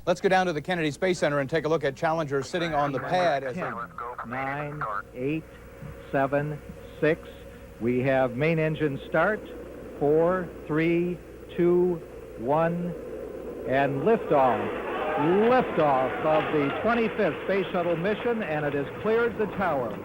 Let's go down to the Kennedy Space Center and take a look at Challenger sitting on the pad. 10, 9, 8, 7, 6. We have main engine start. 4, 3, 2, 1, and liftoff. Liftoff of the 25th Space Shuttle mission, and it has cleared the tower.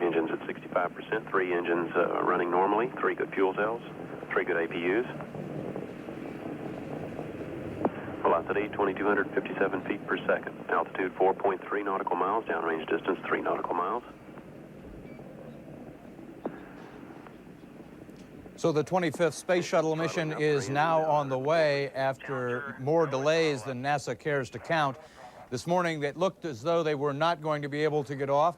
Engines at 65%, 3 engines running normally, 3 good fuel cells, 3 good APUs. Velocity 2,257 feet per second. Altitude 4.3 nautical miles. Downrange distance 3 nautical miles. So the 25th Space Shuttle mission is now on the way after more delays than NASA cares to count. This morning it looked as though they were not going to be able to get off.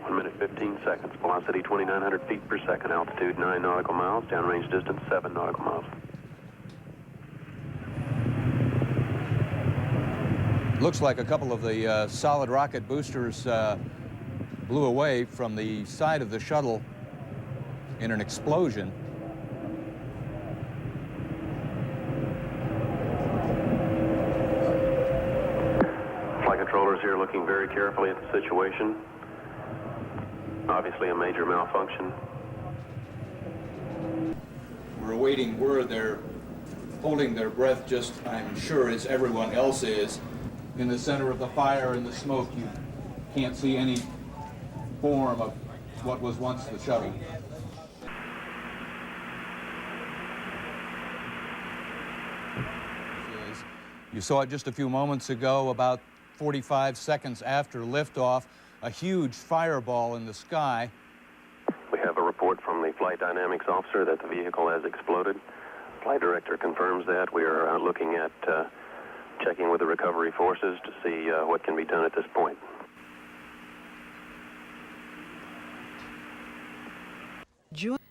1 minute 15 seconds. Velocity 2,900 feet per second. Altitude 9 nautical miles. Downrange distance 7 nautical miles. Looks like a couple of the solid rocket boosters blew away from the side of the shuttle in an explosion. Flight controllers here looking very carefully at the situation. Obviously a major malfunction. We're awaiting word. They're holding their breath, just, I'm sure, as everyone else is. In the center of the fire and the smoke, you can't see any form of what was once the shuttle. You saw it just a few moments ago, about 45 seconds after liftoff, a huge fireball in the sky. We have a report from the flight dynamics officer that the vehicle has exploded. Flight director confirms that. We are looking at checking with the recovery forces to see what can be done at this point.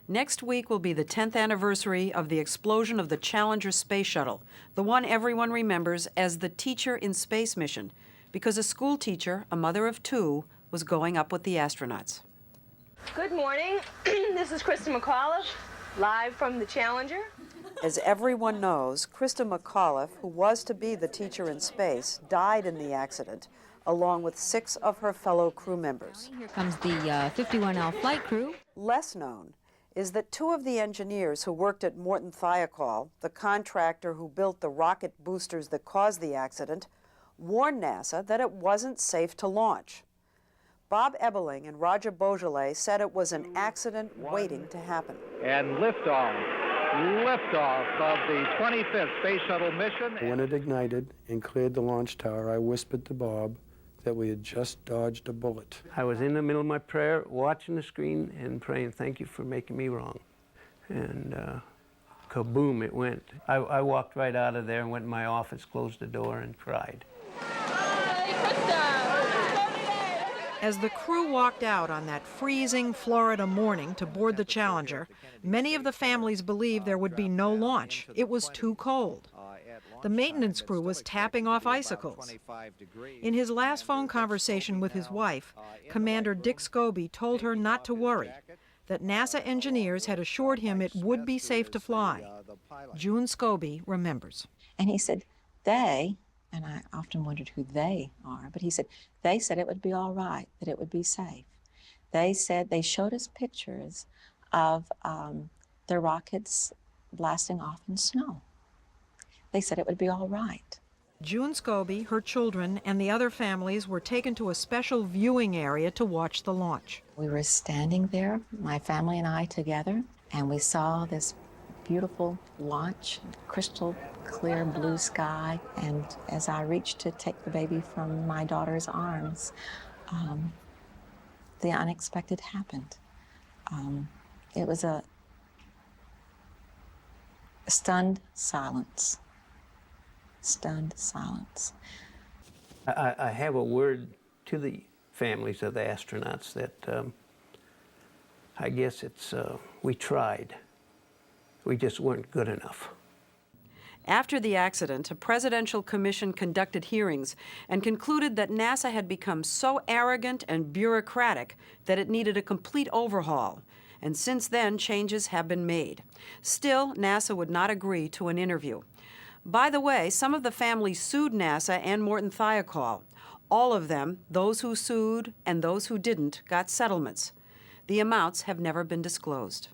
Next week will be the 10th anniversary of the explosion of the Challenger space shuttle, the one everyone remembers as the Teacher in Space mission, because a school teacher, a mother of 2, was going up with the astronauts. Good morning. This is Krista McAuliffe, live from the Challenger. As everyone knows, Krista McAuliffe, who was to be the teacher in space, died in the accident, along with 6 of her fellow crew members. Here comes the 51L flight crew. Less known is that 2 of the engineers who worked at Morton Thiokol, the contractor who built the rocket boosters that caused the accident, warned NASA that it wasn't safe to launch. Bob Ebeling and Roger Beaujolais said it was an accident waiting to happen. And liftoff. Liftoff of the 25th Space Shuttle mission. When it ignited and cleared the launch tower, I whispered to Bob that we had just dodged a bullet. I was in the middle of my prayer, watching the screen and praying, thank you for making me wrong. And kaboom, it went. I walked right out of there and went in my office, closed the door, and cried. As the crew walked out on that freezing Florida morning to board the Challenger, many of the families believed there would be no launch. It was too cold. The maintenance crew was tapping off icicles. In his last phone conversation with his wife, Commander Dick Scobie told her not to worry, that NASA engineers had assured him it would be safe to fly. June Scobie remembers. And he said, they, and I often wondered who they are, but he said, they said it would be all right, that it would be safe. They said, they showed us pictures of their rockets blasting off in snow. They said it would be all right. June Scobie, her children, and the other families were taken to a special viewing area to watch the launch. We were standing there, my family and I together, and we saw this beautiful launch, crystal clear blue sky, and as I reached to take the baby from my daughter's arms, the unexpected happened. It was a stunned silence. Stunned silence. I have a word to the families of the astronauts that I guess it's, we tried. We just weren't good enough. After the accident, a presidential commission conducted hearings and concluded that NASA had become so arrogant and bureaucratic that it needed a complete overhaul. And since then, changes have been made. Still, NASA would not agree to an interview. By the way, some of the families sued NASA and Morton Thiokol. All of them, those who sued and those who didn't, got settlements. The amounts have never been disclosed.